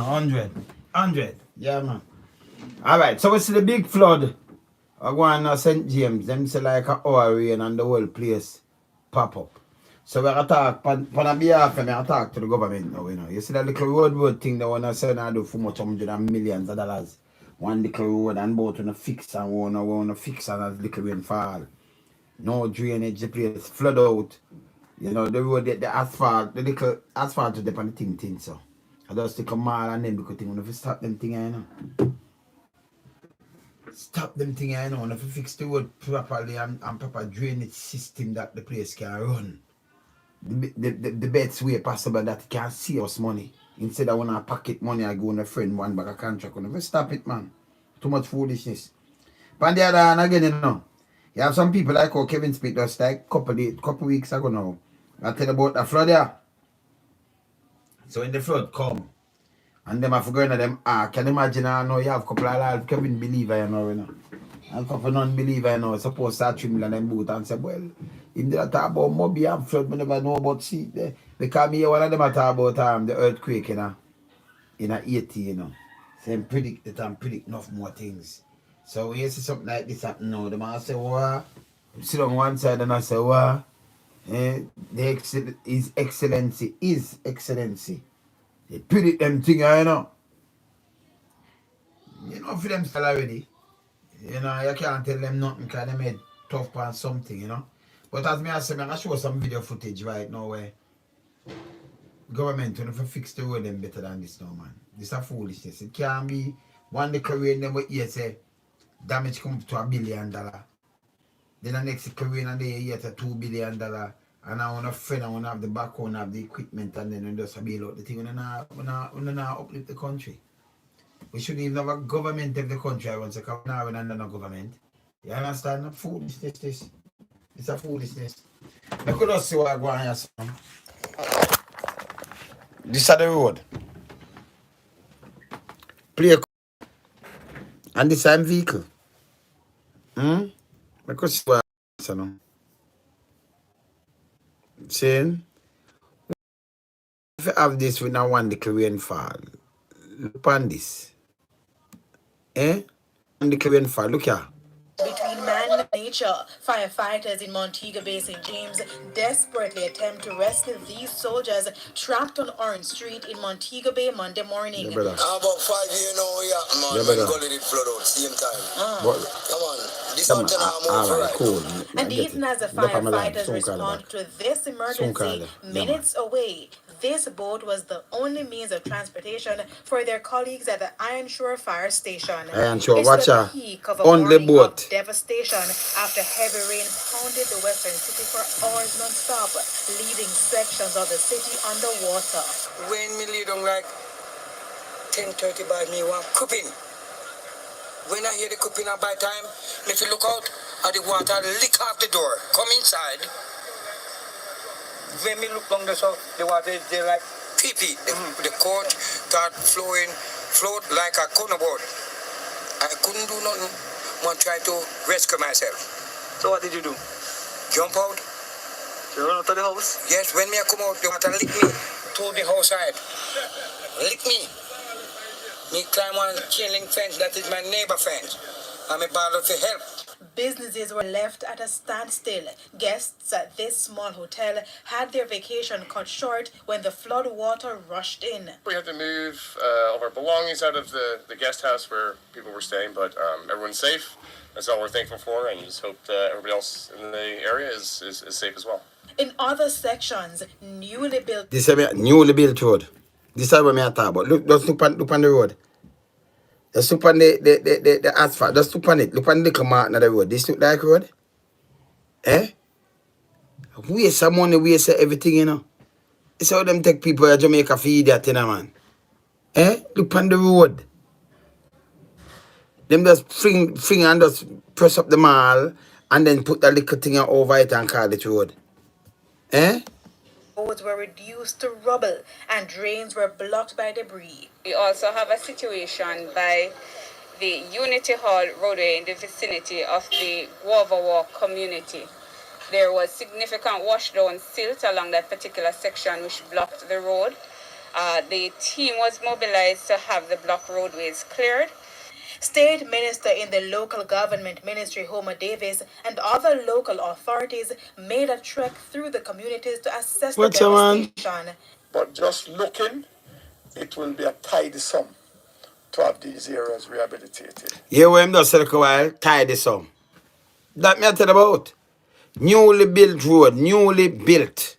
100. 100. Yeah, man. Alright, so we see the big flood. I go on St. James. Them say like a hour rain and the whole place pop up. So we attack, on a behalf of me, attack to the government now, you know. You see that little road thing they want to send I do for much hundred and millions of dollars. One little road and both on a fix and want to fix and as little rain fall. No drainage, the place flood out. You know, the road, the asphalt, the little asphalt to the thing, so. I just take a mile and then because thing, when if you stop them thing, you know. Stop them thing, you know, and if you fix the road properly and proper drainage system that the place can run. The best way possible that it can save us money. Instead of when I pocket money, I go on a friend one bag of contract. If you stop it, man. Too much foolishness. But on the other hand, again, you know, you have some people like Kevin Smith just like couple weeks ago now. I tell you about the flood there. So when the flood come, and them have to go into them can you imagine I know you have a couple of live Kevin believer, you know. And a couple non-believer, you know, supposed to start trimming them boot and say, well, if they talk about Mobay and flood, we never know about see. Because me, one of them talk about the earthquake, you know, in a 80, you know. So them predict it and predict enough more things. So when you see something like this happen now, the man say, what? Sit on one side and I say, what? His excellency is excellency. They predict them thing, you know. You know, for them still already. You know, you can't tell them nothing because they made tough on something, you know. But as me I say, I show some video footage right now where government will never fix the road them better than this now, man. This is a foolishness. It can't be one day Korean them with here say damage come up to $1 billion. Then the next Korean and they here to $2 billion. And I want a friend, I want to have the background, have the equipment, and then we just bail out the thing. We not uplift the country. We shouldn't even have a government of the country. I want to come now and under no government. You understand? Foolishness, this. It's a foolishness. Look at us see what I go on here, son. This is the road. Play and this same vehicle. Look at see what I son. Saying, if you have this with now one little rainfall, look on this. One little rainfall, look here. Between man and nature, firefighters in Montego Bay, St. James desperately attempt to rescue these soldiers trapped on Orange Street in Montego Bay Monday morning. Yeah, About 5 years now, yeah, man, yeah, when Gully did flood out, same time. Come on, this out now move all right, right. cool. And even as the firefighters respond to this emergency minutes away, this boat was the only means of transportation for their colleagues at the Ironshore Fire Station. Ironshore, It's watch the peak of a on the morning boat. of devastation after heavy rain pounded the western city for hours non-stop, leaving sections of the city underwater. When me lay down like 10:30 by me, one cupping. When I hear the cupping by time, if you look out, and the water lick off the door, come inside. When me look down the water is there like pee-pee. The court start float like a corner board. I couldn't do nothing. I try to rescue myself. So what did you do? Jump out. You run out of the house? Yes, when me I come out, the water lick me to the house side. Lick me. Me climb on a chain link fence, that is my neighbor fence. I'm a bother for help. Businesses were left at a standstill. Guests at this small hotel had their vacation cut short when the flood water rushed in. We had to move all of our belongings out of the guest house where people were staying, but everyone's safe. That's all we're thankful for, and just hope everybody else in the area is safe as well. In other sections, newly built... This is a newly built road. This is what I talk about. Just look on the road. Just look on the asphalt. Just look on it. Look on the command of the road. This look like road? Waste some money, waste everything, you know. It's how them take people to Jamaica for idiot, you know, man. Look on the road. Them just fling and just press up the mall and then put that little thing over it and call it road. Roads were reduced to rubble and drains were blocked by debris. We also have a situation by the Unity Hall roadway in the vicinity of the Guava Walk community. There was significant washdown silt along that particular section which blocked the road. The team was mobilized to have the block roadways cleared. State Minister in the Local Government Ministry, Homer Davis, and other local authorities made a trek through the communities to assess the devastation. But just looking, it will be a tidy sum to have these areas rehabilitated. Yeah, we just take a while, tidy sum. That me I tell about. Newly built road, newly built.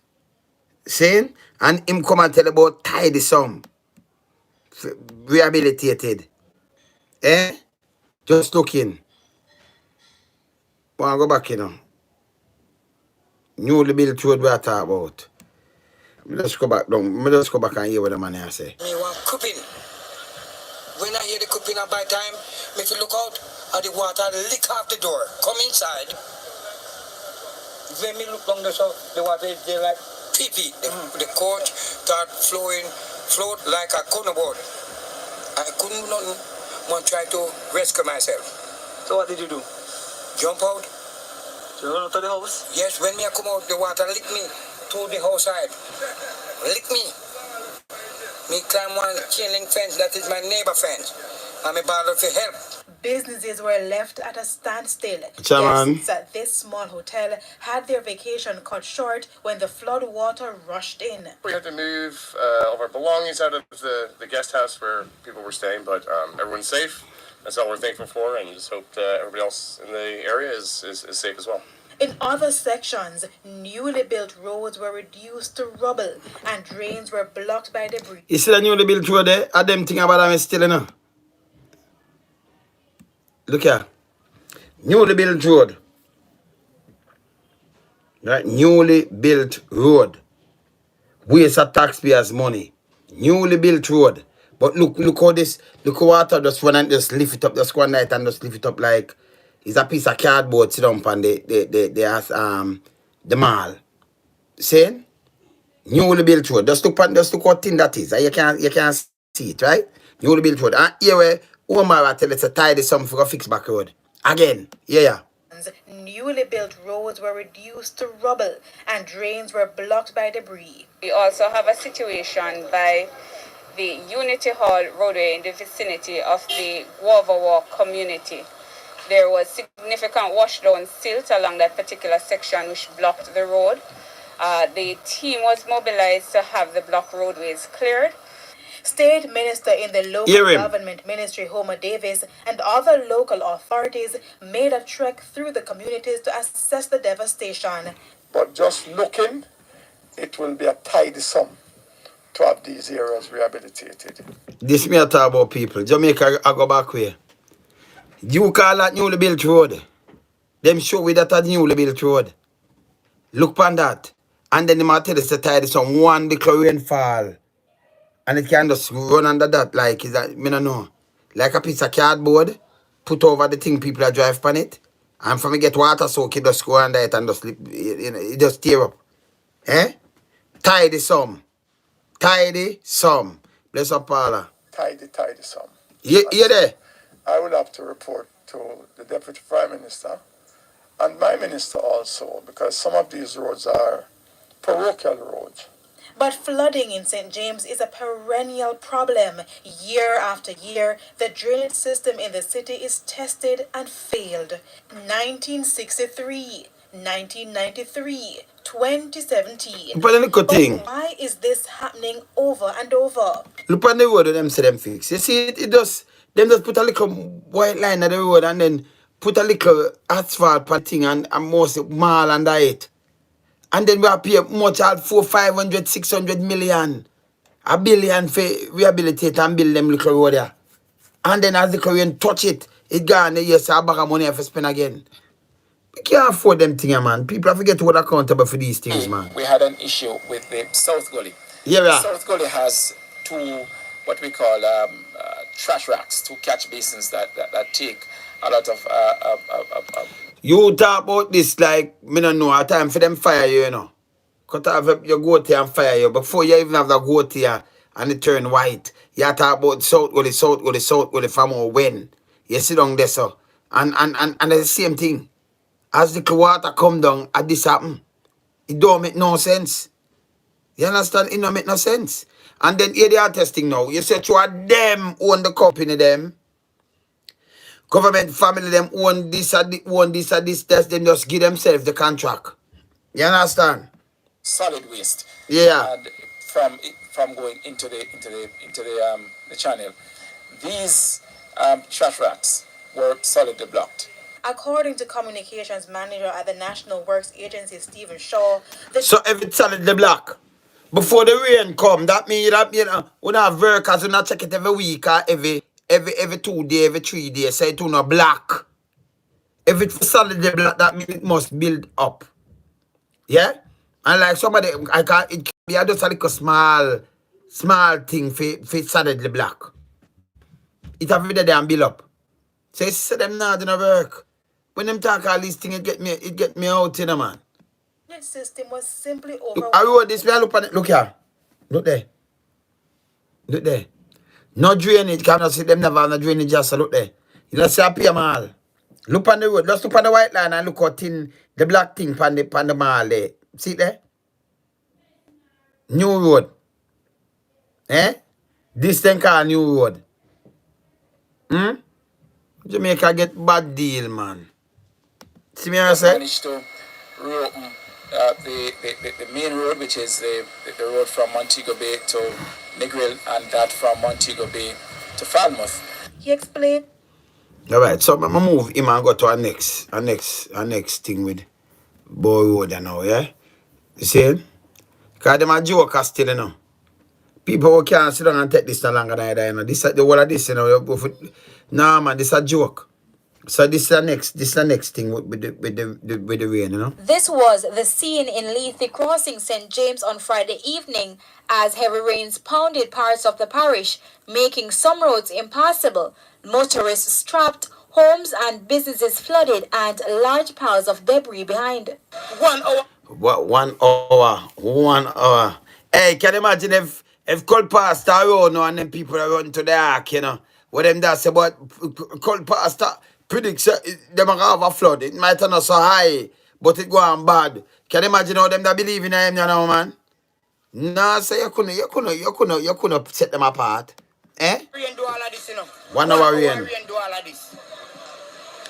Saying? And him come and tell about tidy sum. Rehabilitated. Eh? Just looking. Wanna go back, you know. Newly built road we are talking about. Let's go back down. Let's go back and hear what the man here say. Me want cupping. When I hear the cupping at by time, me if you look out, and the water lick off the door. Come inside. When me look down there, so the water is there like pee-pee. The coach start float like a canoe boat. I couldn't do nothing. Want to try to rescue myself. So what did you do? Jump out. You run out of the house? Yes, when me I come out, the water lick me to the house side. Lick me. Me climb one chain link fence, that is my neighbor fence. And me bother for help. Businesses were left at a standstill. Chairman. Guests at this small hotel had their vacation cut short when the flood water rushed in. We had to move all of our belongings out of the guest house where people were staying, but everyone's safe. That's all we're thankful for, and just hope everybody else in the area is safe as well. In other sections, newly built roads were reduced to rubble and drains were blocked by debris. You see the newly built road there? Are them thing about them still, you know? Look here. Newly built road. Right? Newly built road. Waste of taxpayers' money. Newly built road. But look how this, look how water just run and just lift it up, just one night and just lift it up like it's a piece of cardboard sit down on the mall. Saying? Newly built road. Just look how thin that is. You can't see it, right? Newly built road. And here where Omar tell it's a tidy something for a fix back road. Again. Yeah. Newly built roads were reduced to rubble and drains were blocked by debris. We also have a situation by the Unity Hall roadway in the vicinity of the Guava Walk community. There was significant washdown silt along that particular section which blocked the road. The team was mobilized to have the block roadways cleared. State Minister in the Local Government Ministry, Homer Davis, and other local authorities made a trek through the communities to assess the devastation. But just looking, it will be a tidy sum to have these areas rehabilitated. This me a talk about people. Jamaica, I go back where. You call that newly built road. Them show we that a newly built road. Look on that. And then they might tell us to tidy some one declaration fall. And it can just run under that like, is that, me no know. Like a piece of cardboard, put over the thing people are drive on it. And from it get water soak, it just go under it and just, it just tear up. Eh? Tidy some. Tidy some. Bless up, Paula. Tidy sum. You there? I will have to report to the Deputy Prime Minister and my minister also, because some of these roads are parochial roads. But flooding in St. James is a perennial problem. Year after year, the drainage system in the city is tested and failed. 1963, 1993, 2017. But why is this happening over and over? Look on the road and them say them fix. You see, it just, them just put a little white line on the road and then put a little asphalt thing and most mall under it. And then we have pay much out 500, 600 million. A billion for rehabilitate and build them little road there. And then as the Korean touch it, it gone, yes, a bag of money have to spend again. We can't afford them things, man. People have to get accountable for these things, man. We had an issue with the South Gully. Yeah, the South Gully has two, what we call trash racks, two catch basins that take a lot of you talk about this like, me don't know, a time for them fire you, know. Cut off your goat here and fire you. Before you even have the goat here and it turn white, you talk about South Gully from when. You sit down there, so. And it's the same thing. As the water come down, and this happen. It don't make no sense. You understand? It don't make no sense. And then here they are testing now. You say, to them own the company, them. Government family, them own this, own this, test. Them just give themselves the contract. You understand? Solid waste. Yeah. And from going into the channel, these trash racks were solidly blocked. According to communications manager at the National Works Agency, Stephen Shaw, so if it's solidly block, before the rain come, that means that we have workers who not check it every week or every 2 days, every 3 days, so it will not block. If it's solidly block, that means it must build up. Yeah? And like somebody, it can be just a little small thing for solidly block. It have to be there and build up. So you say them not gonna work. When them talk all these things, it get me out, you know, man. the system was simply over. I wrote this, look on it. Look here. Look there. Look there. No drainage, cannot see them never have no drainage, just look there. You don't see a pier mall. Look on the road, just look on the white line and look how thin the black thing on the mall there. See there? New road. Eh? This thing called new road. Jamaica get bad deal, man. See me I say? Managed to reopen the main road, which is the road from Montego Bay to Negril, and that from Montego Bay to Falmouth. He explained. All right, so I'm move him and go to our next thing with Boy Road now, yeah? You see? Because them a joke still, you know. People who can't sit down and take this no longer than that, you know. This the whole of this, you know. Nah, man, this a joke. So this is the next thing with the rain, you know. This was the scene in Lethe Crossing, St. James on Friday evening as heavy rains pounded parts of the parish, making some roads impassable. Motorists strapped, homes and businesses flooded, and large piles of debris behind. 1 hour. What 1 hour? 1 hour. Hey, can you imagine if cold past the road now and then people are running to the ark, you know? What them that say about cold past predicts them are have a flood. It might not so high, but it go on bad. Can you imagine how them that believe in him, you know, man? No, so you couldn't set them apart. Eh? Rain do all of this, you know. 1 hour rain. Rain do all of this.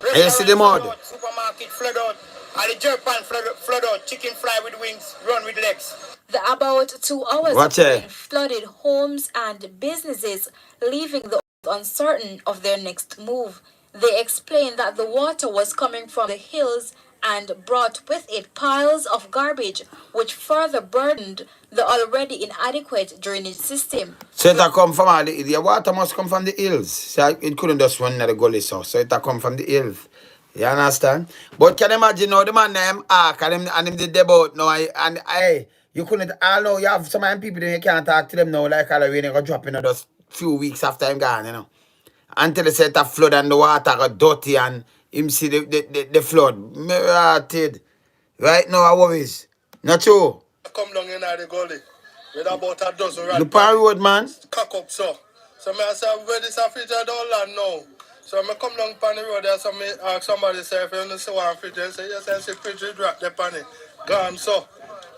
And you see the mud? Flood out, supermarket flood out, and the jerk pan flood out, chicken fly with wings, run with legs. The about 2 hours Watch of it. rain flooded homes and businesses, leaving the uncertain of their next move. They explained that the water was coming from the hills and brought with it piles of garbage, which further burdened the already inadequate drainage system. So it come from all the water must come from the hills. So it couldn't just run in the gully, so it come from the hills. You understand? But can you imagine now the man them ark and them did the boat now and you couldn't all know you have some people that you can't talk to them now like all the rain go drop in just few weeks after I'm gone, you know. Until they set a flood and the water got dirty and him see the flood. Me rotted. Right now I worries. Not true. Come down in the gully with about a dozen rats. The pan road, man. Cock up, so. So I say, where this a fridge I don't land now. So I come down on the road there, so I ask somebody say, if you see one fridge, they say, yes, I see fridge drop the pan it. Gone, so.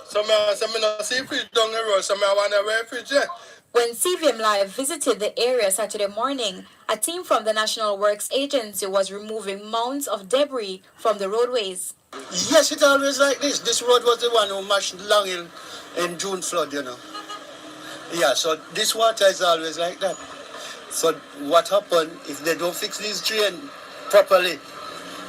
So I say, I don't see fridge down the road, so I wonder where fridge is. When CVM Live visited the area Saturday morning, a team from the National Works Agency was removing mounds of debris from the roadways. Yes, it's always like this. This road was the one who mashed Long Hill in June flood, you know. Yeah, so this water is always like that. So what happened if they don't fix this drain properly?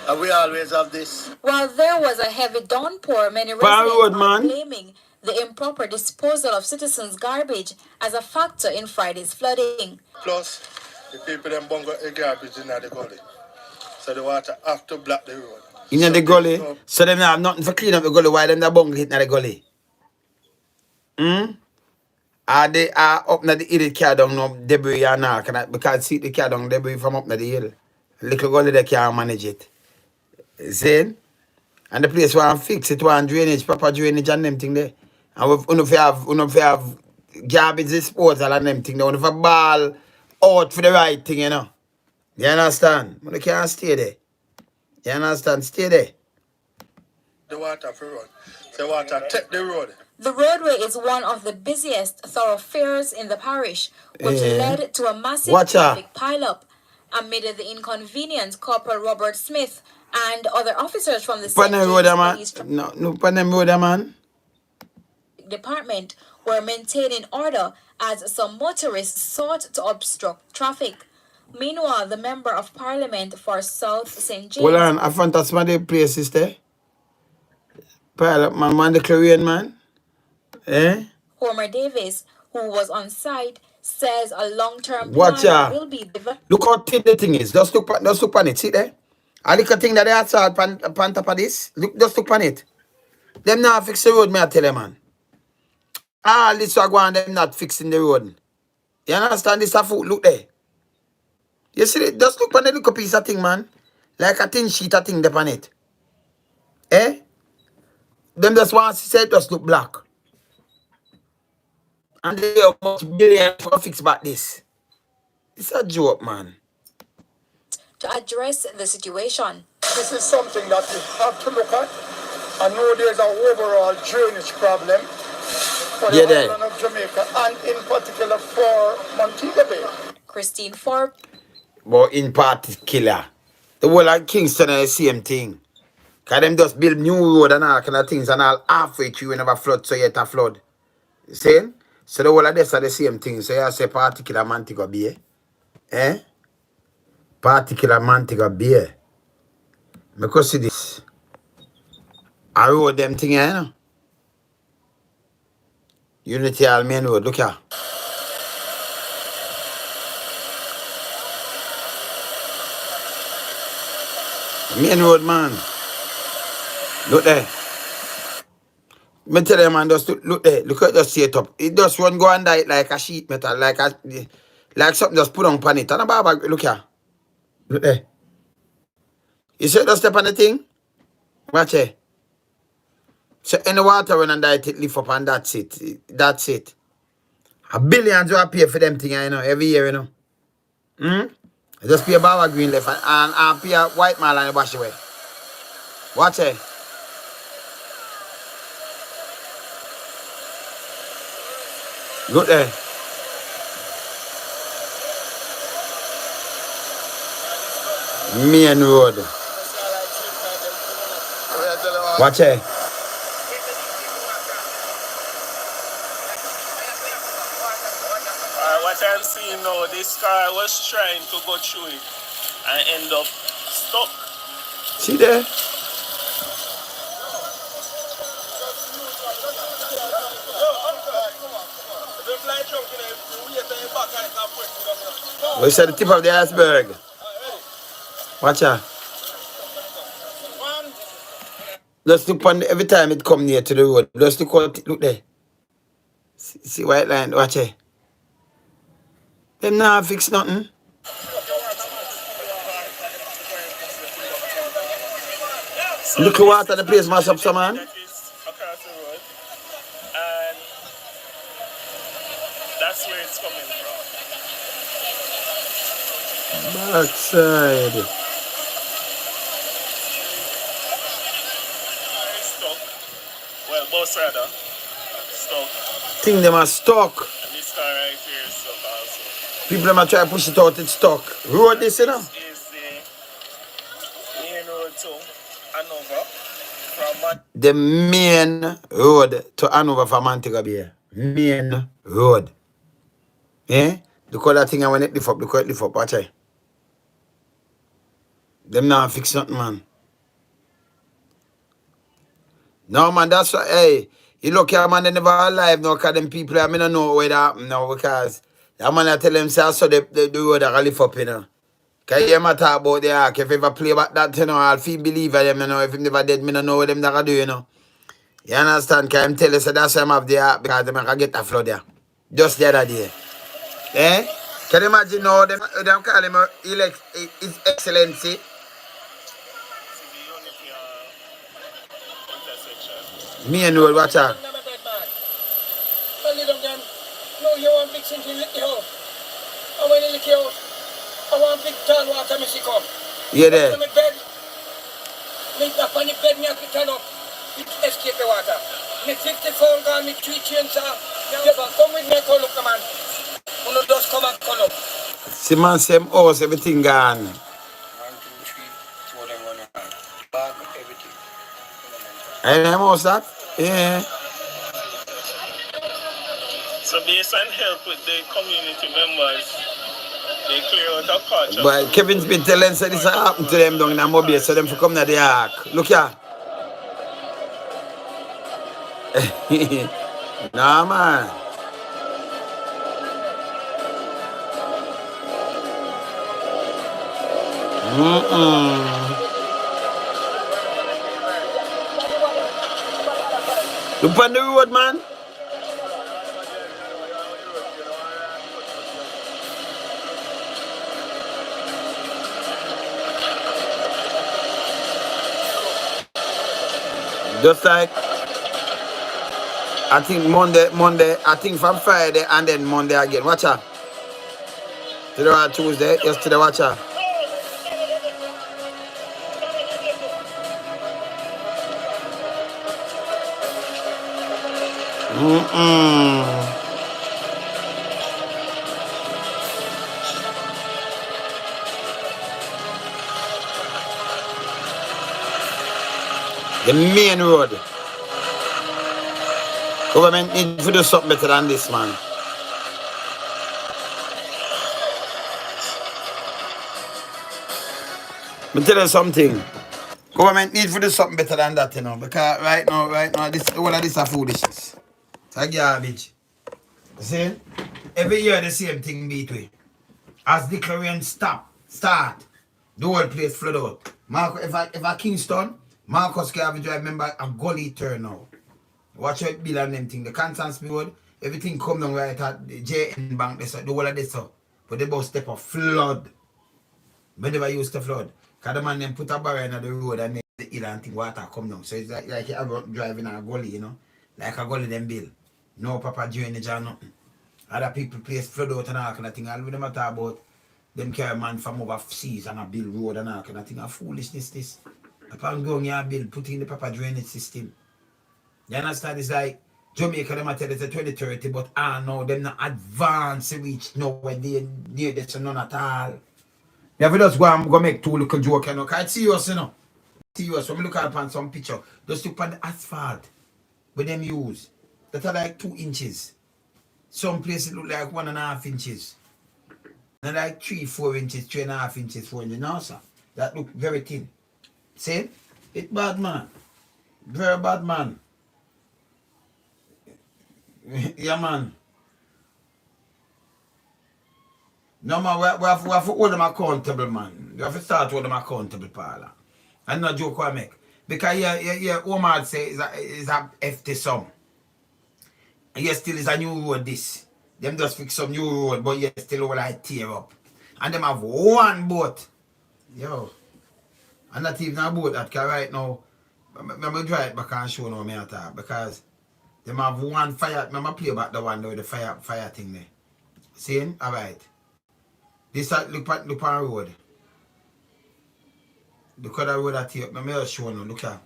And we always have this. While there was a heavy downpour, many Pan road, residents are man. blaming the improper disposal of citizens' garbage as a factor in Friday's flooding. Plus, the people them bungle the garbage in the gully. So the water have to block the road. In so the gully, so them have nothing for clean up the gully while them that bungle hit in the gully. Are they up na the hill car down no debris and all, because see the car down debris from up na the hill. Little gully they can't manage it. See? And the place want fix it, want drainage, proper drainage and them thing there. And we have garbage disposal and them thing there. We have a ball out for the right thing, you know. You understand? But they can't stay there. You understand? Stay there. The water for run. The water take the road. The roadway is one of the busiest thoroughfares in the parish, which led to a massive traffic pileup. Amid the inconvenience, Corporal Robert Smith and other officers from the St. James Police Department were maintaining order as some motorists sought to obstruct traffic. Meanwhile, the Member of Parliament for South St. James... Well, I found that some of the places there. Pilot man, the Korean man. Homer Davis, who was on site, says a long-term plan will be developed. Look how thin the thing is. Just look on it. See there? A little thing that they outside pan top of this. Look, just look on it. Them not fix the road, me I tell you, man. All this are going, them not fixing the road. You understand this? Look there. You see it? Just look on the little piece of thing, man. Like a thin sheet of thing there on it. Them just want to say it just look black. And they have much billion to fix back this. It's a joke, man. To address the situation. This is something that we have to look at. I know there's an overall drainage problem for the island of Jamaica and in particular for Montego Bay. Christine Forbes. But in particular, the whole of Kingston is the same thing. Because them just build new road and all kind of things and all halfway through you never flood, so you have to flood. You see? So the whole of this are the same thing. So you say particular Montego Bay. Particular Montego Bay. Because see this. I road them thing here, you know. Unity Hall main road, look here. Main road, man. Look there. Me tell you, man, just look there. Look at just set up. It just run go and die like a sheet metal, like something just put on it. And a barber, look here. Look there. You see the step on the thing? Watch it. So any water run and die, it lift up and that's it. That's it. A billions you pay for them thing, you know, every year, you know. Just pay a barber green left and pay a white man and wash away. Watch it. Look there. Main road. Watch it. What I'm seeing now, this car was trying to go through it and end up stuck. See there? We said the tip of the iceberg. Watch out. Just look on every time it come near to the road. Just look there. See white line, watch it. Them not fix nothing. Look at water the place mass up some man. That's where it's coming from. Backside. Stuck. Well, both rather. Stuck. Thing them are stuck. And this car right here is stuck also. People them are trying to push it out, it's stuck. Road this, you know? This is the main road to Hanover from the main road to Hanover from Montego Bay. Main road. Look at that thing when it lift up, look at it lift up, watch it. Them not fix nothing, man. No, man, that's what, hey, you look here, man, they never alive now, because them people, I don't know where that happen now, because that man, I tell them, say, I saw the road that lift up, you know. Because you hear talk about the ark, if you ever play about that, you know, I'll feel believer them, you know, if him never dead, me don't know what them that do, you know. You understand? Because I'm telling you, so that's why I'm have the ark, because them can get a flood there. Just the other day. Can you imagine now, them call him His Excellency? Me and Noel, watch out. No, you want big thing to lick you out. And when you lick you out, I want big tall water me she come. Yeah, there. Me bed. Me up on the bed, me have to turn up. It escape the water. Me 50 phone call, me 3 chains, yeah, but come with me, call up, man. You know, just come and call up. See man, same house, everything gone. 1, 2, 3, 2 of them running around. Bag, everything. And them house that? Yeah. So based on help with the community members, they clear out a patch of the But Kevin's road. been telling say this happened to them down in Mobay, so them for come to the ark. Look here. Nah man. Look on the road, man. Just like I think Monday, I think from Friday and then Monday again. Watch out. Today was Tuesday, yesterday watch out. The main road. Government need to do something better than this, man. Let me tell you something. Government need to do something better than that, you know. Because right now, this all of this are foolishness. It's a garbage. You see? Every year the same thing beat way. As the Korean start, the whole place flood out. If I Kingston, Marcus Garvey drive, remember a gully turn now. Watch out bill and them thing. The Constance Road, everything come down right at the JN Bank, the whole of this up. But they both step of flood. When they were used to flood. Because the man them put a barrier on the road and then the hill and thing water come down. So it's like you driving a gully, you know. Like a gully them bill. No proper drainage or nothing. Other people place flood out and all kind of thing. All of them talk about them carry man from overseas and a build road and all kind of thing. A foolishness this. Upon going here build, put in the proper drainage system. You understand? It's like Jamaica, them tell it's a 2030, but no, them not advance reach nowhere near this none at all. You have to just go and go make two little joke, you know. Cause it's serious, you know. Serious. When we look upon some picture, just look on the asphalt with them use. That are like 2 inches. Some places look like 1.5 inches. And like 3-4 inches, 3.5 inches, 4 inches. No, sir. That look very thin. See? It's bad, man. Very bad, man. Yeah, man. No, man, we have to hold them accountable, man. We have to start hold them accountable, Paula. And not joke I make. Because Omar say is a hefty sum. And yes, still is a new road this. Them just fix some new road, but yes, still all like tear up. And them have one boat. Yo. And not even a boat that can right now. I'm going to drive back and show no me at all. Because them have one fire. I'm going to play back the one with the fire thing there. See? Alright. This look on the road. Look at the road that here. I'm going to show you. Look at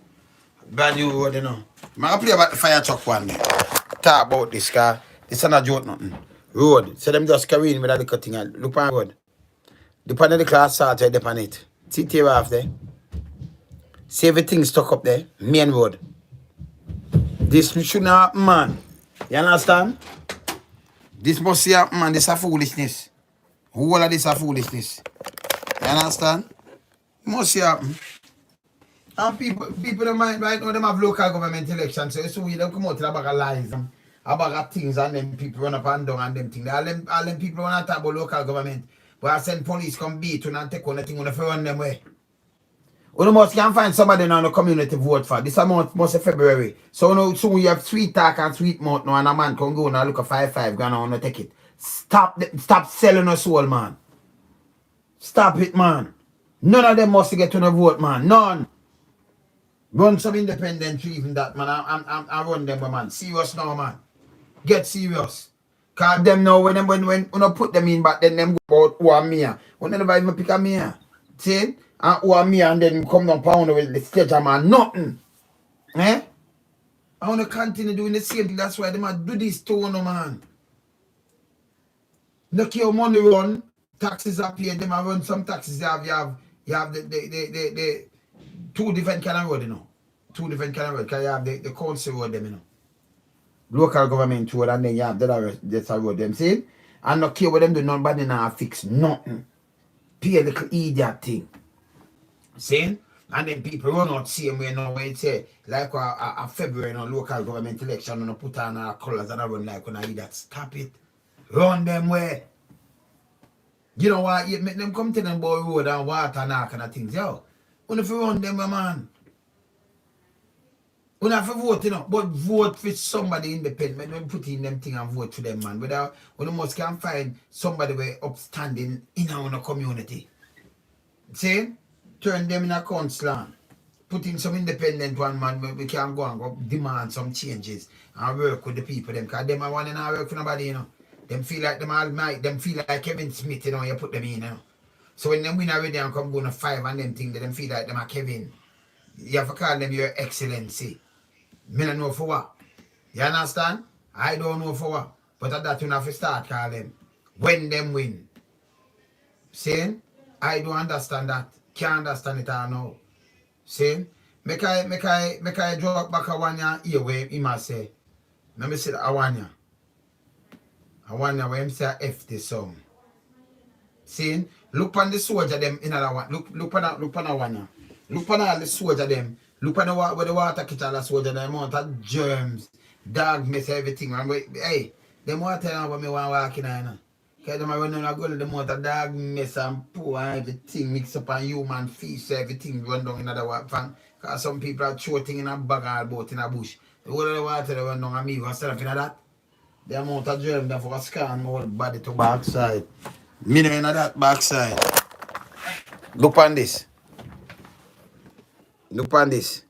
brand new road, you know. I'm going to play about the fire truck one there. Talk about this car. This is not a joke nothing. Road. So them just carry in with that little thing. Look on the road. The pan of the class started up on it. See tear off there. See everything stuck up there. Main road. This shouldn't happen, man. You understand? This must happen, man. This is a foolishness. All of this is foolishness. You understand? It must happen. And people don't mind right now, them have local government elections. So you see them come out with a bag of lies and a bag of things and then people run up and down and them things. All them people want to talk about local government. But I send police come beat you and take on the thing on the run them way. You must can find somebody in the community vote for. This month must be February. So now soon you have sweet talk and sweet mouth now and a man can go and look at 5 grand and want to take it. Stop selling us soul, man. Stop it, man. None of them must get to the vote, man. None. Run some independent even that, man. I run them, man. Serious now, man. Get serious. Cause them now when you put them in back then them go about who are me. When they never even pick a me. See? And who are me and then come down pound with the sledge man. Nothing. Eh? I want to continue doing the same thing. That's why they might do this to one, man. Look your money run, taxes are paid, them run some taxes. You have the two different kind of road, you know. Two different kind of road. Because you have the council road, them, you know. Local government road, and then you have that's a road, them see? And not care what them do, nobody now fix nothing. Pay a little idiot thing. See? And then people run out same way now when it's like a February no local government election and put on our colours and I run like when I that. Stop it. Run them way. You know what? You make them come to them boy road and water and all kind of things. Yo. When if you run them, man. When have to vote, you know, but vote for somebody independent. When put in them thing and vote for them, man. Without when you must can find somebody way upstanding in our community. See? Turn them in a council. Put in some independent one, man. We can go and go demand some changes and work with the people. Them, because them are one and I work for nobody, you know. Them feel like them all might. Them feel like Kevin Smith, you know, you put them in, you know. So when them win already and come go to 5 and them things, them feel like them are Kevin. You have to call them your excellency. Me don't know for what. You understand? I don't know for what. But at that you have to start call them. When them win. See? I don't understand that. Can't understand it all now. See? Make I draw back a 1 year here where he must say. Let me see that a 1 year. A 1 year where him say F this song. See? Look on the soldier them in another one. Look on a 1 year. Look on all the soldier them. Look on the where the water catch all the soldier them amount of germs, dog mess everything. And hey, them water now when me want walk in there. Because them are running a go to the amount of dog mess and poor and everything mix up and human feast, everything run down in other water. Because some people are shooting in a bag or boat in a bush. The whole of the water they run down and me was stuff in that. The amount of germs that for scan my whole body to backside. Me no in that backside. Look on this. Look on this.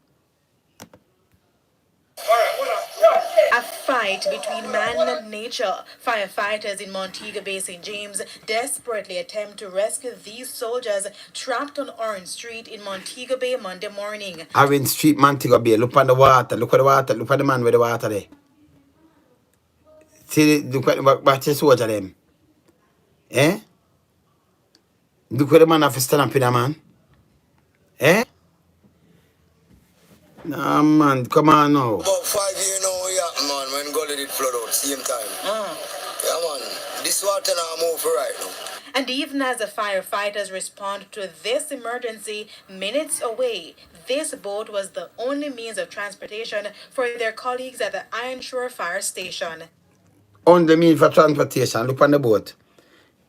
A fight between man and nature. Firefighters in Montego Bay, St. James desperately attempt to rescue these soldiers trapped on Orange Street in Montego Bay Monday morning. Orange Street, Montego Bay. Look on the water. Look at the water. Look at the man with the water there. See, look at the soldier them. Eh? Look at the man have to stand up in a man. Eh? Nah, man. Come on now. About 5 years now, yeah, man, when Gully did flood out, same time. Yeah, man. This water now move for right now. And even as the firefighters respond to this emergency minutes away, this boat was the only means of transportation for their colleagues at the Iron Shore Fire Station. Only mean for transportation. Look on the boat.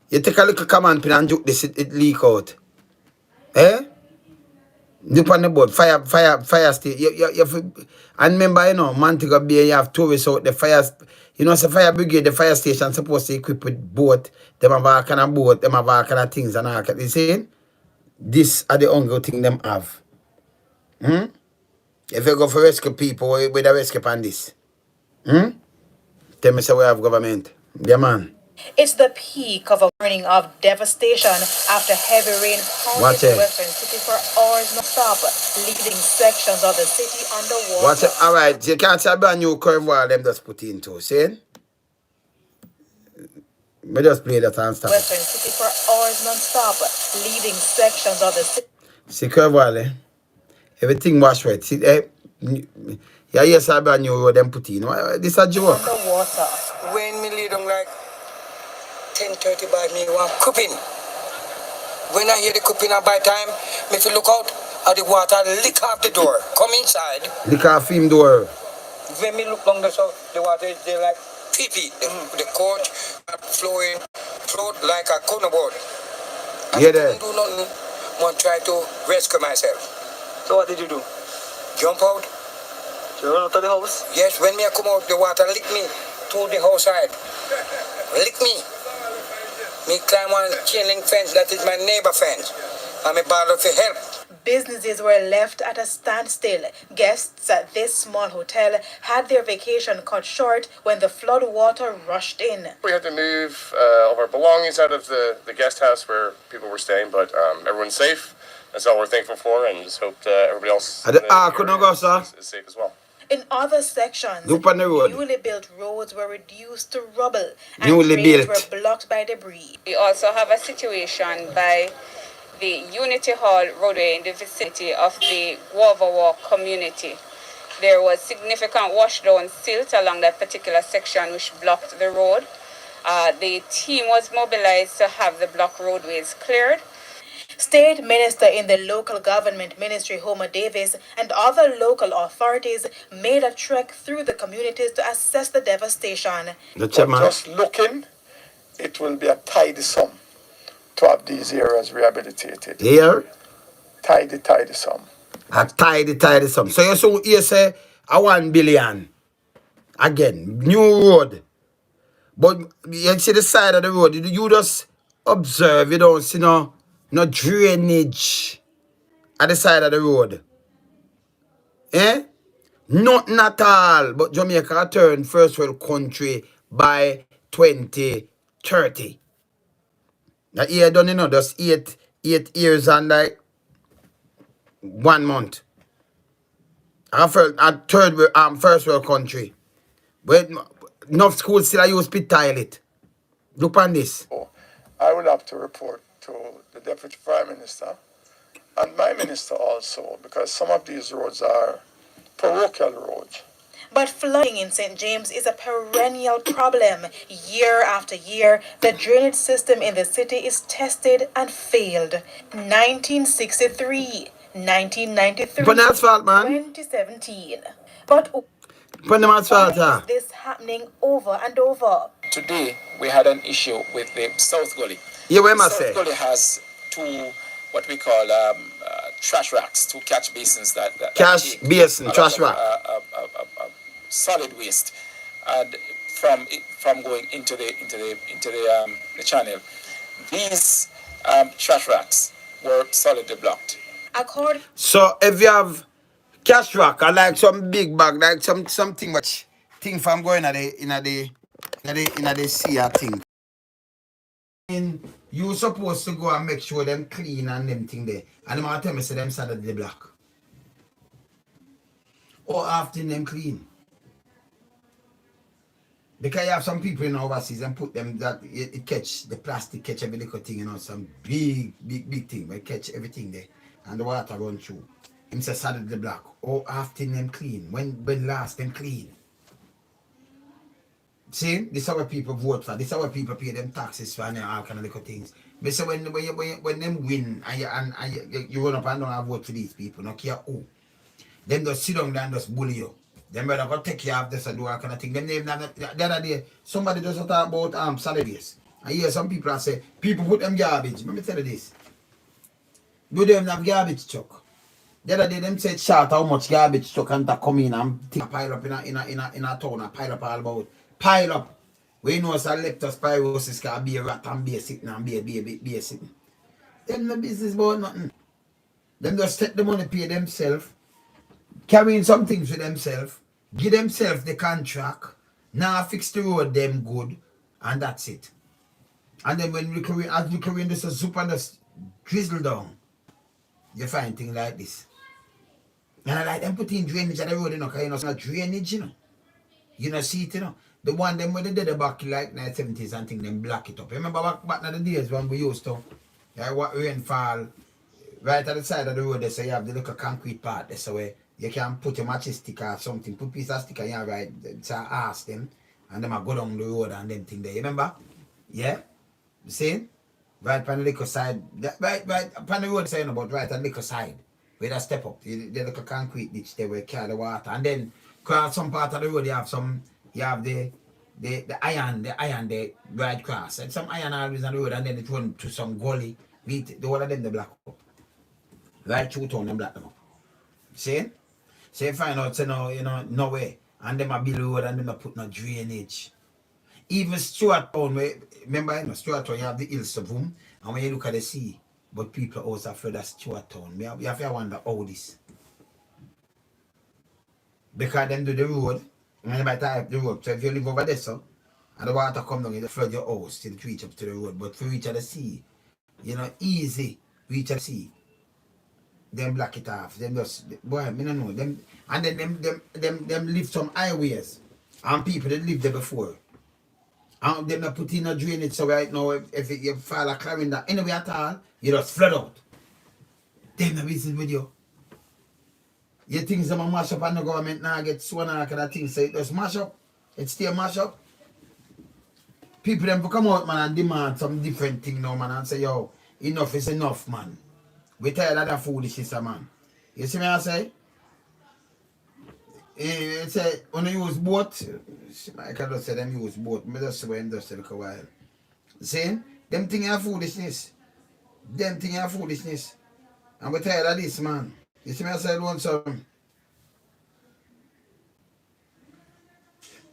You take a little command pin and juke this, it leak out. Eh? Look on the boat. Fire station. And remember, you know, Montego Bay, you have tourists out the fire. You know, it's a fire brigade, the fire station supposed to equip with boat. Them have all kind of boat, them have all kind of things and all kind of, you see? This are the only thing them have. If you go for rescue people, with a rescue on this. Tell me say we have government. Yeah, man. It's the peak of a morning of devastation after heavy rain pounded the western city for hours non-stop, leaving sections of the city underwater. Watch it. All right, you can't say a brand new curve wall them just put into, see? We just play that and stop. Western city for hours non-stop, leaving sections of the city. See curve wall, eh? Everything was right. See, yeah, yes, a brand new road them put in. This a joke. Underwater. When me lay down like 10:30 by me, one cupping. When I hear the cupping by time, me if you look out, at the water lick off the door. Come inside. Lick off him door. When me look down the so the water is there like pee-pee. The coach flowing, float like a corner board. And Yeah, there. I do nothing. Want try to rescue myself. So what did you do? Jump out. You run out of the house? Yes, when me I come out, the water lick me to the house side. Lick me. Me climb one chain link fence, that is my neighbor fence. And me bother for help. Businesses were left at a standstill. Guests at this small hotel had their vacation cut short when the flood water rushed in. We had to move all of our belongings out of the guest house where people were staying, but everyone's safe. That's all we're thankful for, and just hope everybody else in the area is safe as well. In other sections, Look on the road. newly built roads were reduced to rubble and Newly drains built. were blocked by debris. We also have a situation by the Unity Hall roadway in the vicinity of the Guava Walk community. There was significant washdown silt along that particular section which blocked the road. The team was mobilized to have the block roadways cleared. State Minister in the Local Government Ministry, Homer Davis, and other local authorities made a trek through the communities to assess the devastation. The chairman. Just looking, it will be a tidy sum to have these areas rehabilitated. Here. Tidy sum. A tidy sum. So you say a 1 billion. Again, new road. But you see the side of the road, you just observe, you don't see no drainage at the side of the road. Eh? Nothing at all. But Jamaica turn first world country by 2030. Now here done, just 8 years and like 1 month. First world country. But enough schools still use pit toilet. Look on this. I will have to report to the Deputy Prime Minister and my minister also, because some of these roads are parochial roads. But flooding in St. James is a perennial problem. Year after year, the drainage system in the city is tested and failed. 1963, 1993, Put the asphalt, man. 2017. But Put the asphalt, why is this happening over and over? Today, we had an issue with the South Gully. Yeah, what am I South say? Gully has two, what we call trash racks, two catch basins that Cash take basin, a lot trash of, rack. solid waste, and from going into the channel. These trash racks were solidly blocked. According So if you have cash rack or like some big bag, like something much thing from going in the sea or thing. And you supposed to go and make sure them clean and them thing there. And them all tell me say them side of the block. Or after them clean. Because you have some people in overseas and put them that it catch the plastic, catch every little thing, some big thing, but catch everything there. And the water run through. Him say side of the block. Or after them clean. When last them clean. See, this is how people vote for. This is how people pay them taxes for and all kind of little things. But so when them win and you run up and don't vote for these people, no care who. Them just sit down there and just bully you. Them better go take care of this and do all kind of thing. Them name the other day, somebody just talk about salaries. I hear some people and say, people put them garbage. Let me tell you this. Do them have garbage truck? The other day them said shout how much garbage truck and come in and pile up in a town and pile up all about. Pile up. We know some leptospirosis can be a rat and be a sitting and be a sitting. Them no business about nothing. Them just take the money, pay themselves, carrying some things for themselves, give themselves the contract, now fix the road them good, and that's it. And then when we carry this a soup and just drizzle down, you find things like this. And I like them putting drainage at the road, because it's not drainage, You know, see it, The one them when they did the back like 1970s and thing, them block it up. Remember back in the days when we used to, what rainfall, right at the side of the road, they say you have the little concrete part, that's where you can put your match sticker or something, put piece of sticker, yeah, right, so I ask them, and them go down the road and them thing there, you remember? Yeah? You see? Right on the little side, right upon the road saying about right on the little side, where they step up, the little concrete ditch there where carry the water, and then, across some part of the road, you have the iron there right across. And some iron always on the road and then it run to some gully. The one of them they black up. Right through town them black them up. See? So you find out no way. And them a build road and them a put no drainage. Even Stuart Town, remember Stuart Town you have the hills of them, and when you look at the sea, but people also afraid of Stuart Town. You have to wonder how this. Because them do the road, and they might tie up the road. So if you live over there, so, and the water come down, it'll flood your house till it reach up to the road. But for reach of the sea, easy reach of the sea. them block it off. Them just boy, me no know them. And then them live some highways, and people that lived there before. And them not put in a drainage so right now if you fall a climbing that anyway at all, you just flood out. Them no business with you. You think some mash up and the government now get sworn out of that thing, so it just mash up. It still mash up. People them come out, man, and demand some different thing now, man, and say, yo, enough is enough, man. We tired of that foolishness, man. You see me I say? It say, when you use boat, I can just say them use boat. I just say when just take a while. See? Them things are foolishness. Them things are foolishness. And we tired of this, man. You see me I say, Lonesome?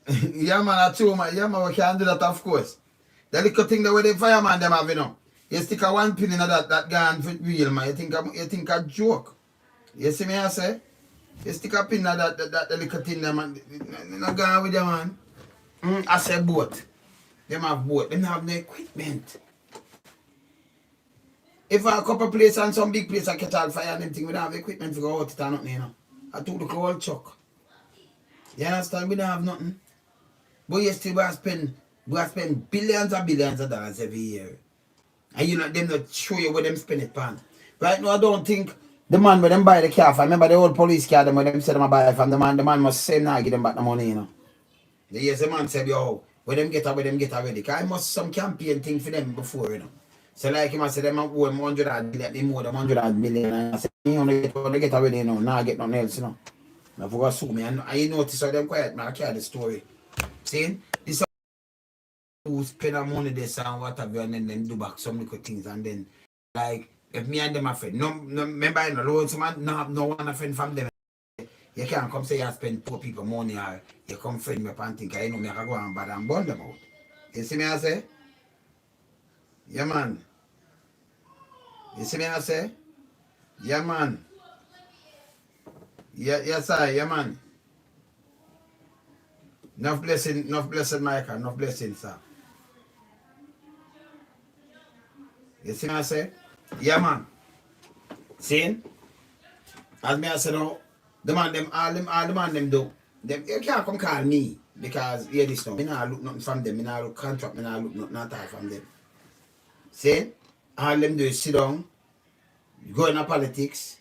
Yeah, man, I true, man. Yeah, man, we can do that, of course. The little thing that with the fireman them have, you know. You stick a one pin in that gun for real, man. You think a joke. You see me I say? You stick a pin in that little thing there, man. Not going with them, man. I say boat. Them have boat. Them have the equipment. If a couple places and some big place I catch all fire and them thing, we don't have equipment to go out it or nothing, you know. I took the whole truck. You understand? We don't have nothing. But you still we spend billions and billions of dollars every year. And you know, them not show you where them spend it on. Right now, I don't think the man where them buy the car, I remember the old police car, them where them said them buy it from the man must say now give them back the money, you know. Yes, the man said, yo, where them get already. Because I must some campaign thing for them before, you know. So like him, I said, them owe 100 million, they more than 100 million. And I said, you know, they get already, you know, now I get nothing else, you know. I forgot to sue me. And I noticed how them quiet, man, I carry the story. See? This who spend our money this and whatever, and then them do back some little things, and then like if me and them are friend, no remember in the Lonesome man, no one a friend from them. You can't come say you spend poor people money or you come friend me up and think I know me I can go and bad and burn them out. You see me I say? Yeah man. You see me I say? Yeah man. Yeah, yes sir, yeah man. Enough blessing, Michael, enough blessing, sir. You see me I say? Yeah man. See? As me I say now, the man them all the man them do. Them you can't come call me because hear this now. Me not look nothing from them, me not look contract, me not look nothing at all from them. See? All them do is sit down, go in a politics,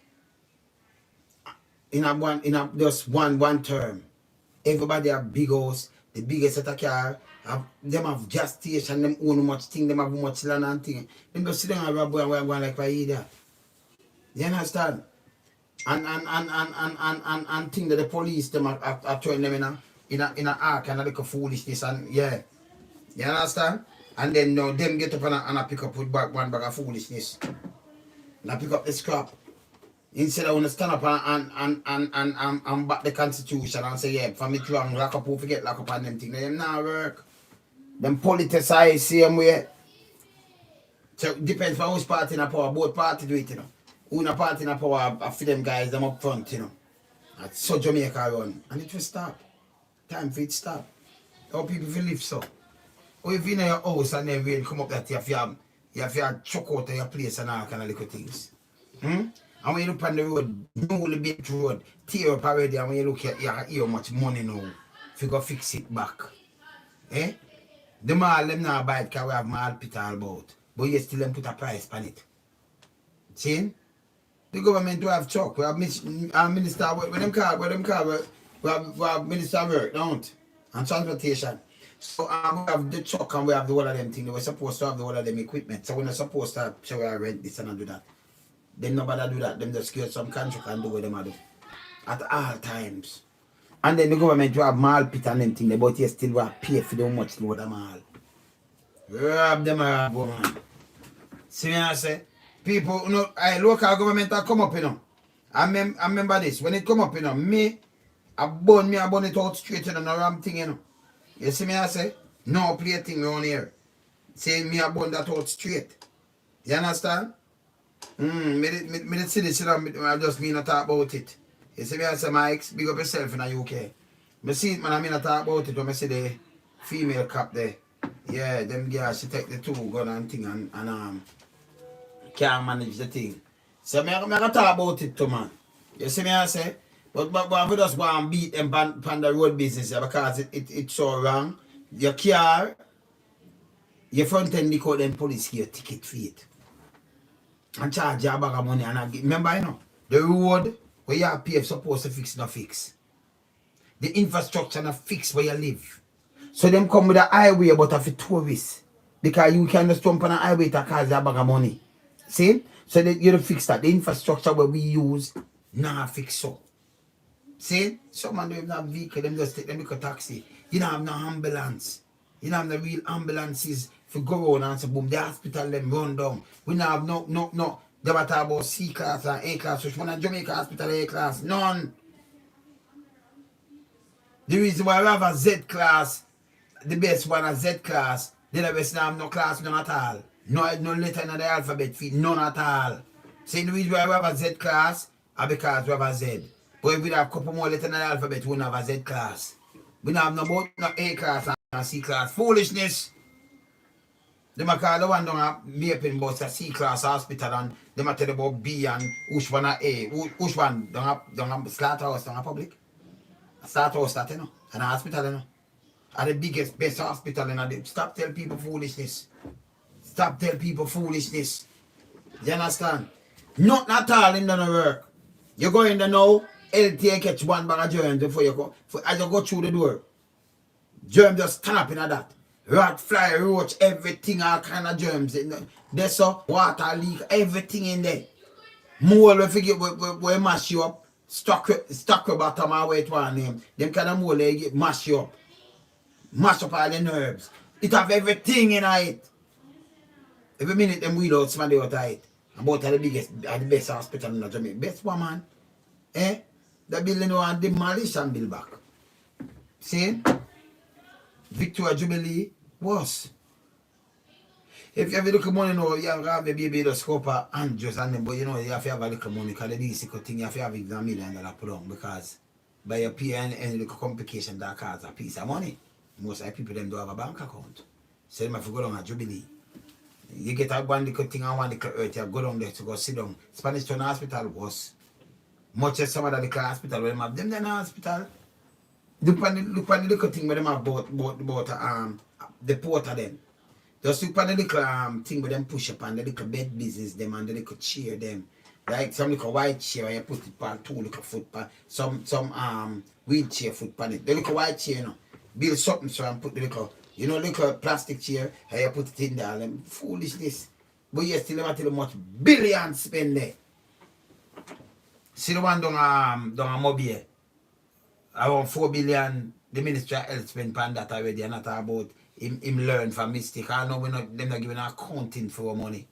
in a just one term. Everybody have big house, the biggest set of car, them have gas station, them own much thing, them have much land and thing. Them just sit down and rob and go like I that. You understand? And think that the police them are throwing them in a arc and a little foolishness and yeah. You understand? And then now them get up and I pick up with one bag of foolishness. And I pick up the scrap. Instead I want to stand up and back the constitution and say, yeah, for me to wrong, lock up, who forget lock up and them things. Them not work. Them politicize same way. So it depends on who's party in a power, both party do it, you know. Who in a party in a power, I feel them guys, them up front, you know. That's so Jamaica run. And it will stop. Time for it to stop. How people will live so. Or if you in your house and then rain come up that you have to chuck out of your place and all kind of little things. And when you look on the road, newly built road, tear up already, and when you look at you hear how much money now if you go fix it back. Eh? The mall them now buy it because we have mall pit all about. But you still them put a price on it. See? The government will have truck. We have minister when them call, we have minister of work, don't? And transportation. So we have the truck and we have the whole of them thing. We're supposed to have the whole of them equipment. So we're not supposed to have show we rent this and do that. Then nobody do that. Them just get some contract and do what them do. At all times. And then the government will have mall pit and them thing, but you still will pay for them much load of mall. Rob them a woman. See me I say? People, you know, local government are come up, you know. I remember this. When it come up, you know, I burn it out straight, you know, no ram thing, you know. You see me I say? No play thing around here. Say me I burn that out straight. You understand? Me see this, you know, I just mean to talk about it. You see me I say, Mike, big up yourself in the UK. Me see it, man, I mean to talk about it when I see the female cop there. Yeah, them girls, she take the 2 gun and thing and can't manage the thing. So me gonna talk about it too, man. You see me I say? But we just want to beat them on the road business because it's so wrong. Your car, your front end because them police give you a ticket for it. And charge you a bag of money and remember you know, the road where you pay supposed to fix no fix. The infrastructure not fix where you live. So them come with a highway but of a tourist. Because you can just jump on a highway to cause you a bag of money. See? So you don't fix that. The infrastructure where we use, nah fix so. See? Some man don't have vehicle, them just take them like a taxi. You don't have no ambulance. You don't have no real ambulances for go around and say boom, the hospital them run down. We don't have no. They were talking about C class and A class, which one a Jamaica hospital A class. None. The reason why we have a Z class, the best one a Z class, the rest have no class, none at all. No letter in the alphabet feet, none at all. See the reason why we have a Z class are because we have a Z. But if we have a couple more letters in the alphabet, we don't have a Z class. We don't have no A class and C class. Foolishness. They might call the one down a Mapin bus a C class hospital and they might tell about B and which one a A. Which one down a slaughterhouse down a public. A slaughterhouse that you know. And a hospital you know. Are the biggest, best hospital in the stop tell people foolishness. Stop tell people foolishness. You understand? Not at all in the work. You go in there now, LTA catch one bag of germs before you go. As you go through the door. Germs just stand up in that. Rat, fly, roach, everything, all kind of germs. There's so water leak, everything in there. Mole we forget we mash you up. Stuck bottom or wait one name. Them kind of mole they get mash you up. Mash up all the nerves. It have everything in it. Every minute them wheel out somebody out of it. About the biggest, the best hospital in the Jamaica. Best woman. Eh? The building want demolish and build back. See? Victoria Jubilee was. If you have a little money now, you have to have maybe the scope of hundreds and them, but you know, you have to have a little money because the basic thing you have to have is $1 million put on because by your pay and any little complication that cause a piece of money. Most of the people them don't have a bank account. So they have to go down at Jubilee. You get a one little thing and one little earth, you go down there to go sit down. Spanish Town Hospital was much as some of the little hospital where they have them in the hospital. Look on the little thing where they have about the port of them. Just look on the little thing where them push up and the little bed business them and the little chair them. Like some little white chair where you put it on two little foot pan, some wheelchair foot pan it. The little white chair, you know, build something so and put the little plastic chair and you put it in there. Them foolishness. But you still have to much billions spend there. See the one down a Mobay. Around 4 billion, the Ministry of Health spent on that already, and not about him learn from mistake. I know them not giving accounting for money.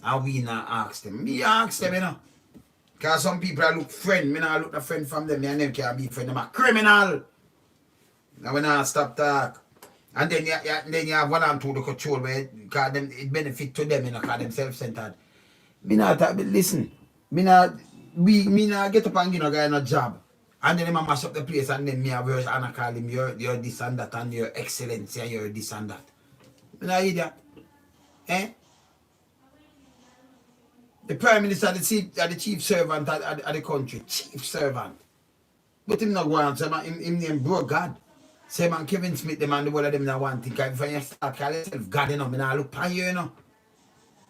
And we not ask them. Me ask them, you know. Because some people I look friend, me not look a friend from them, and them can't be friend. Them a criminal. Now we not stop talk. And then you have one and two to control where because them it benefit to them, you know, because them self-centered. Me not listen. Me not get up and give a guy a job. And then I mash up the place and then me a verse and I call him you're this and that and you're excellency and you're this and that. You know idiot. Eh? The Prime Minister the chief servant of the country. Chief servant. But him not go on, so him name bro God. Say man Kevin Smith, the man the whole of them not want to think. If you start call yourself God, you know, me not look pan you, you know.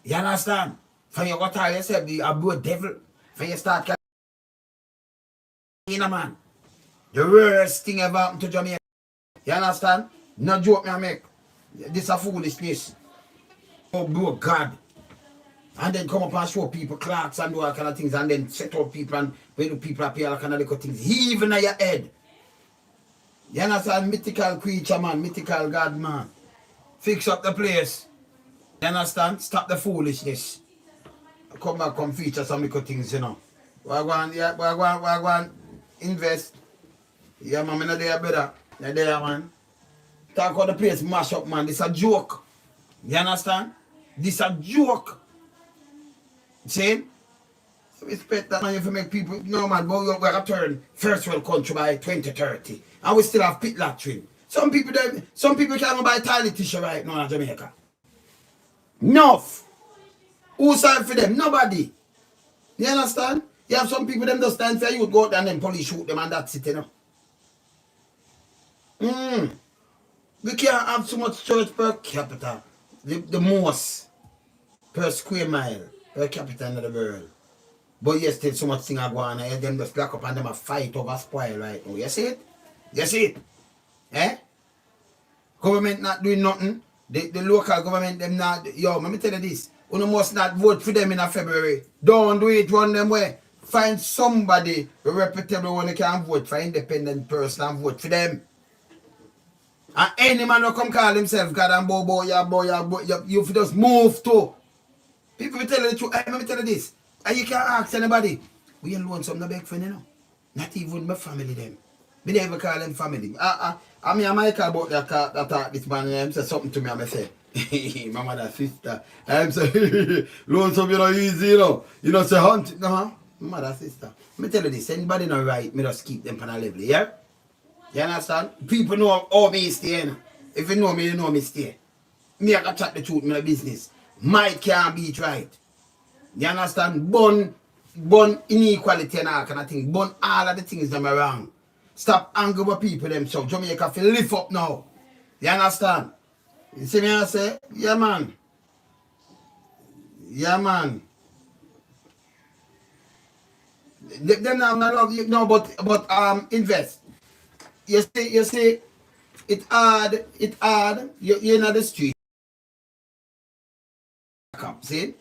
You understand? For you go tell yourself a bro devil. For you start calling you know man. The worst thing ever happened to Jamaica. You understand? No joke me I make. This a foolishness. Oh bro God. And then come up and show people clocks and do all kind of things and then set up people and when people appear all kind of little things. Even at your head. You understand? Mythical creature man, mythical God man. Fix up the place. You understand? Stop the foolishness. Come back, come feature some little things, you know. We're going to invest. Yeah, man, I'm not there, brother. You're there, man. Talk about the place mash up, man. This a joke. You understand? This a joke. See? Respect that, man, if you make people... No, man, but we're going to turn first world country by 2030. And we still have pit latrine. Some people can't buy toilet tissue right now in Jamaica. Enough. Who signed for them? Nobody. You understand? You have some people them just stand for you go out there and then police shoot them and that's it, you know. We can't have so much church per capita. The most per square mile per capita in the world. But yes, still so much thing are going on. Them just lock up and them a fight over spoil right now. You see it? You see it? Eh? Government not doing nothing. The local government, them not. Yo, let me tell you this. You must not vote for them in a February. Don't do it one them way. Find somebody a reputable one who can vote for independent person and vote for them. And any man who come call himself God and boy, you just move to. People will tell you the truth. Let me tell you this. And you can't ask anybody. We ain't Lonesome no big friend, you know. Not even my family them. We never call them family. I mean, I might call about that this man and say something to me and I say, my mother, sister. I'm say, Lonesome, you know, easy, you know. You know, say hunt. No, my mother, sister. Let me tell you this. Anybody not right, me just keep them on a level, yeah? You understand? People know how me stay. You know? If you know me stay. Me, I can chat the truth in my business. Might can't beat right. You understand? Burn inequality and all kind of thing. Burn all of the things that are wrong. Stop angry with people themselves. Jamaica feel lift up now. You understand? You see me I say? Yeah, man. Yeah, man. Them now not love you no, but invest. You see, it hard, you're in the street. See?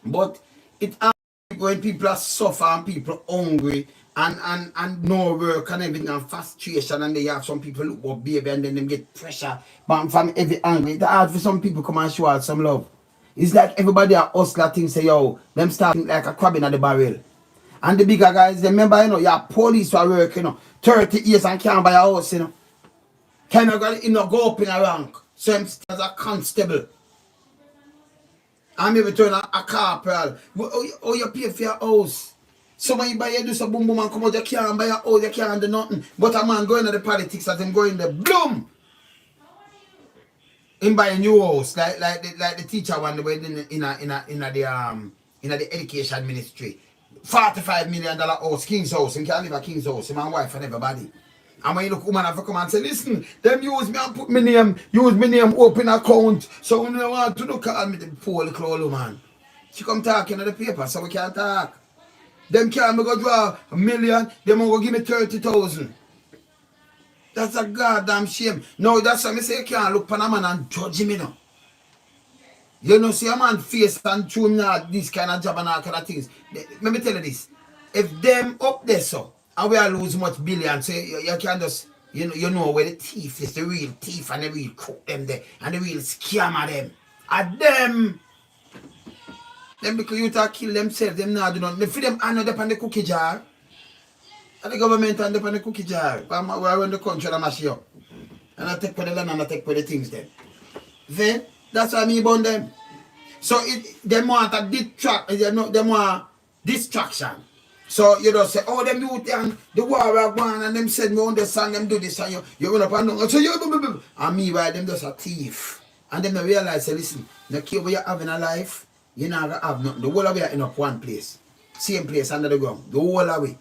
But it hard when people are suffering and people hungry and no work and everything and frustration and they have some people look up baby and then them get pressure but from every angle. It's hard for some people come and show out some love. It's like everybody at hustler thing say yo, them starting like a crab in the barrel. And the bigger guys, remember, you know, your police are working, you know, 30 years and can't buy a house, you know. Can you know, go up in a rank. So I'm as a constable. I'm able to turn a corporal. Oh, you pay for your house. So when you buy you do some boom boom and come out, you can't buy a house, you can't do nothing. But a man going to the politics as him going the bloom. Him buy a new house, like the teacher one in the education ministry. $45 million house, King's house. He can't live at King's house. My wife and everybody. And when you look, woman have to come and say, listen, them use me and put my name, open account. So when you want to call me the poor little old woman. She come talking to the paper, so we can't talk. Them can't go draw $1 million, them will give me 30,000. That's a goddamn shame. No, that's why I say you can't look upon a man and judge him, you know. You know, see a man face and chew not this kind of job and all kind of things. Let me tell you this. If them up there so, and we are lose much billions, so you can just, you know where the thief is, the real thief and the real cook them there, and the real scammer them. And them because you to kill themselves, them not do nothing. They feed them hand up on the cookie jar. And the government hand up on the cookie jar. We are around the country and mash you up. And I take for the land and I take for the things then. Then, that's why me burn them. So they want a distraction. So you just say, oh, them youth and the war are going and them said me understand them do this and you run up and down. So you and me why them just a thief. And then they realize, say, listen, the care what you have in a life, you're not gonna have nothing. The whole of you are in up one place. Same place under the ground. The whole of it.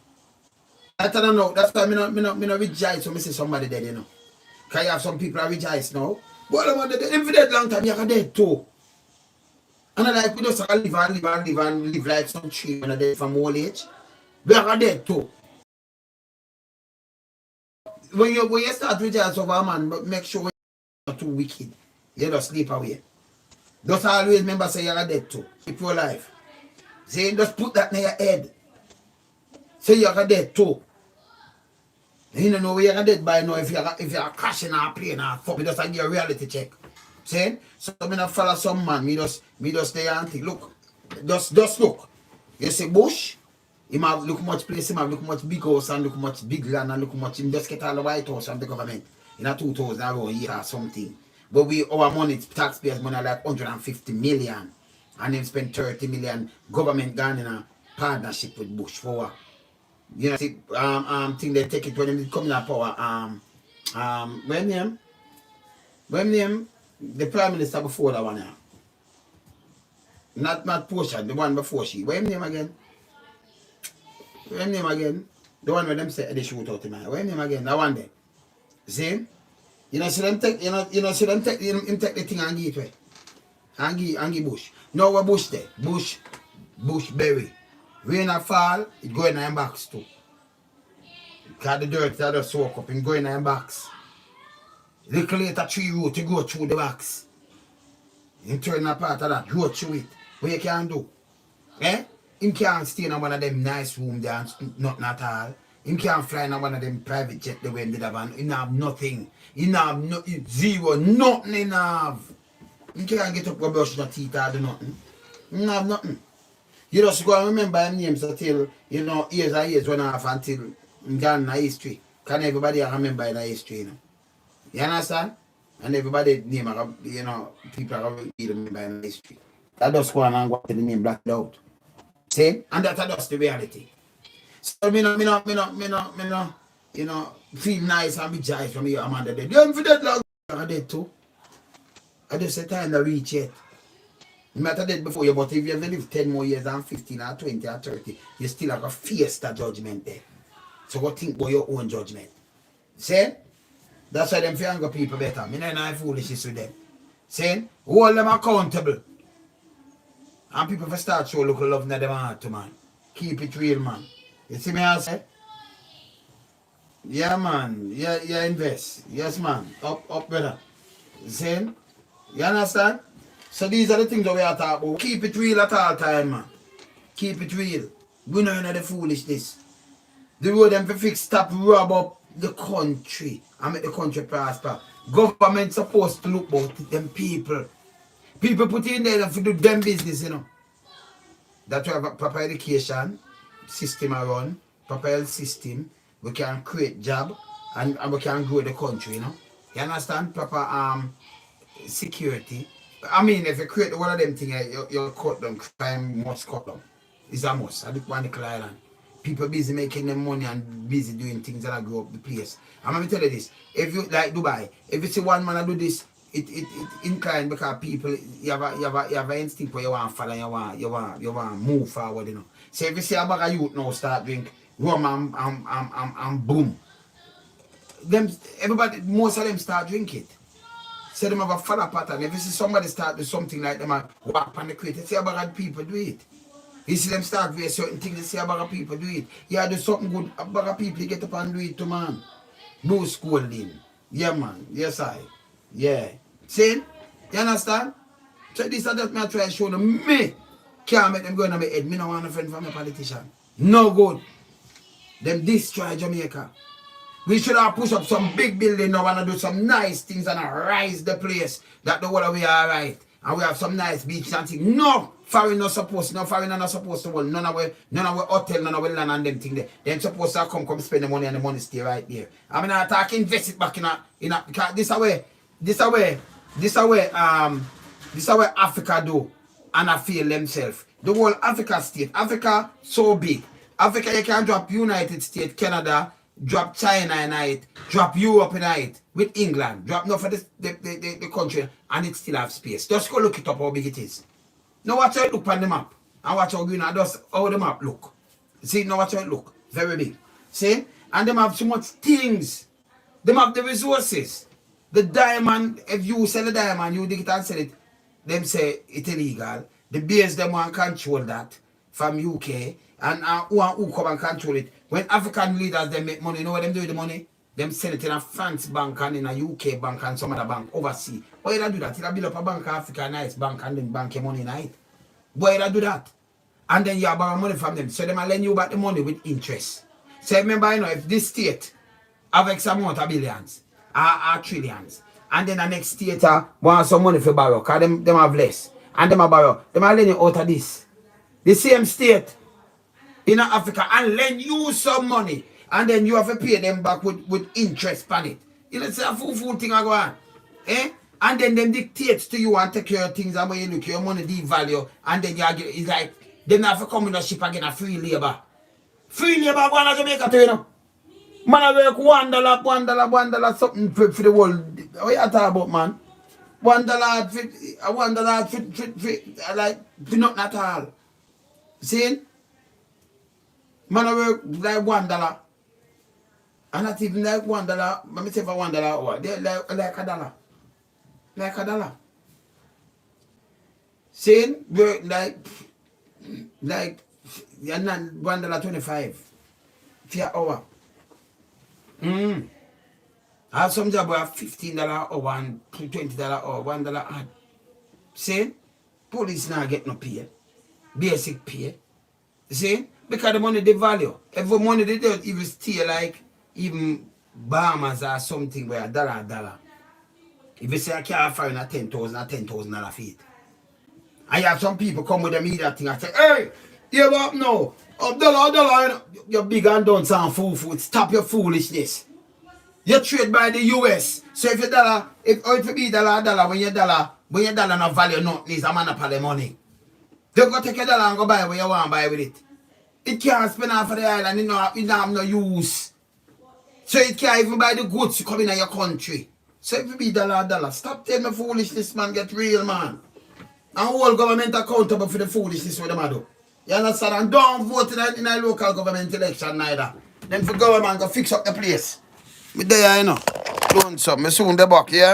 I don't know. That's why me not rejoice when I see somebody dead, you know. Because you have some people that rejoice now. But I'm dead. If you dead long time, you're dead too. And I like we just live like some tree when I dead from old age. We are dead too. When you start rejoice over a man, but make sure you're not too wicked. You just sleep away. Just always remember say you're dead too. Keep your life. Say just put that in your head. Say you're dead too. You don't know where you're dead by now if you're crashing or plane or fuck. Me just give you a reality check. See? So me not follow some man. Me just stay and think. Look. Just look. You see Bush? He have look much place, he have look much big house and look much big land and look much him just get all the White House from the government in a 2000 around year or something. But our money, taxpayers money like 150 million. And him spend 30 million. Government gone in a partnership with Bush for what? You know, see, thing they take it when they come in power. When name? The Prime Minister before that one now. Not Portia, the one before she. When name again? What name again? The one where them say they shoot out him. What name again? That one there. See? You know, see them take, see them take, him take the thing and give it away. And give bush. Now what bush there? Bush berry. Rain a fall, it go in the box too. Because the dirt that just soak up and go in the box. Little later tree root to go through the box. You turn a part of that, go through it. What you can do? Eh? Him can't stay in one of them nice room there and nothing at all. Him can't fly in one of them private jet the way he did have and he have nothing. He have no, zero, nothing he have. He can't get up and brush no teeth or do nothing. He have nothing. You just go and remember him names until, you know, years and years run off until he gone in history. Can everybody remember in history, you know? You understand? And everybody name, you know, people are going to remember in history. That just go and go to the name blacked out. See? And that's just the reality. So me no, you know, feel nice and be joyous from you, I'm under dead. You haven't dead long, I'm dead too. I just say time to reach yet. You might have dead before you, but if you ever live 10 more years and 15 or 20 or 30, you still have a face that judgment there. So go think about your own judgment. See? That's why them younger people better. I not foolishness with them. See? Hold them accountable. And people for start show look love in them heart to man. Keep it real, man. You see me I say? Yeah, man. Yeah, invest. Yes, man. Up, brother. See? You understand? So these are the things that we are talking about. Keep it real at all time, man. Keep it real. We know the foolishness. The road them for fix, stop rob up the country and make the country prosper. Government supposed to look about them people. People put in there to do them business, you know. That we have a proper education system around, proper health system. We can create job and we can grow the country, you know. You understand? Proper security. I mean, if you create one of them things, you'll cut them. Crime must cut them. It's a must. I look on the island. People busy making them money and busy doing things that grow up the place. I'm going to tell you this. If you, like Dubai, if you see one man do this, it incline because people, you have an instinct where you want to follow, you want to move forward, you know. So if you see a bag of youth now start drink rum and boom, them, everybody, most of them start drink it. So them have a follow pattern. If you see somebody start do something like them and walk on the crate, you see a bag of people do it. You see them start doing certain things, you see a bag of people do it. You do something good, a bag of people get up and do it too, man. No scolding. Yeah, man. Yes, I. Yeah. See? You understand? So this is just me try to show them. Me can't make them go in my head. Me no want a friend from a politician. No good. Them destroy Jamaica. We should have pushed up some big building now and do some nice things and rise the place that the whole we are right. And we have some nice beaches and things. No! Foreign not supposed to, no foreign not supposed to hold. None of our hotel, none of our land and them things there. Them supposed to come spend the money and the money stay right there. I mean I talk invest it back in a because this is where Africa do and I feel themselves. The whole Africa state. Africa so big. Africa you can drop United States, Canada, drop China in it, drop Europe in it, with England, drop no for the country, and it still have space. Just go look it up how big it is. Now watch how it look on the map, and watch how green and just how the map look. See, now watch how it look. Very big. See? And them have so much things. Them have the resources. The diamond, if you sell the diamond, you dig it and sell it, them say it's illegal. The bears them want to control that from UK, and who come and control it. When African leaders they make money, you know what them do with the money? Them sell it in a France bank and in a UK bank and some other bank overseas. Why you do that? You build up a bank, Africa, nice bank, and then bank your money in it. Why you do that? And then you borrow money from them. So they might lend you back the money with interest. So remember, you know, if this state have X amount of billions or trillions, and then the next state want some money for borrow, because them have less, and them borrow, they might lend you out of this. The same state in Africa and lend you some money, and then you have to pay them back with interest on it. You know, it's a fool thing I go on. Eh? And then them dictates to you and take care of things, and when you look, your money devalue, and then you get, it's like, them have to come in a ship again, a free labor. Free labor go on to Jamaica too, you know. Man, I work $1 something for the world. What you talking about, man? $1 for like, for nothing at all. See? Man, I work like $1. And not even like $1. Let me say for $1 hour. They like $1. Like $1. Saying work like you're not $1.25 for an hour. I have some job where $15 hour and $20 hour, $1 odd. Saying police now get no pay. Basic pay. See? Because the money they value. Every money they don't even steal like even Bahamas or something where $1. If you say I can't find a $10,000 feet. I have some people come with the media thing and say, hey, you up now? $1, you're big and don't sound fool. Stop your foolishness. You trade by the US. So if you dollar, if you be dollar, when your dollar not value nothing, is a monopoly money. Don't go take your dollar and go buy what you want to buy with it. It can't spend off of the island, it don't have no use. So it can't even buy the goods to come in your country. So if you be dollar, stop telling me foolishness, man, get real, man. And whole government accountable for the foolishness with them I do. You understand? And don't vote in a local government election neither. Then for government go fix up the place. Me there, you know. Lonesome, me soon be back, yeah?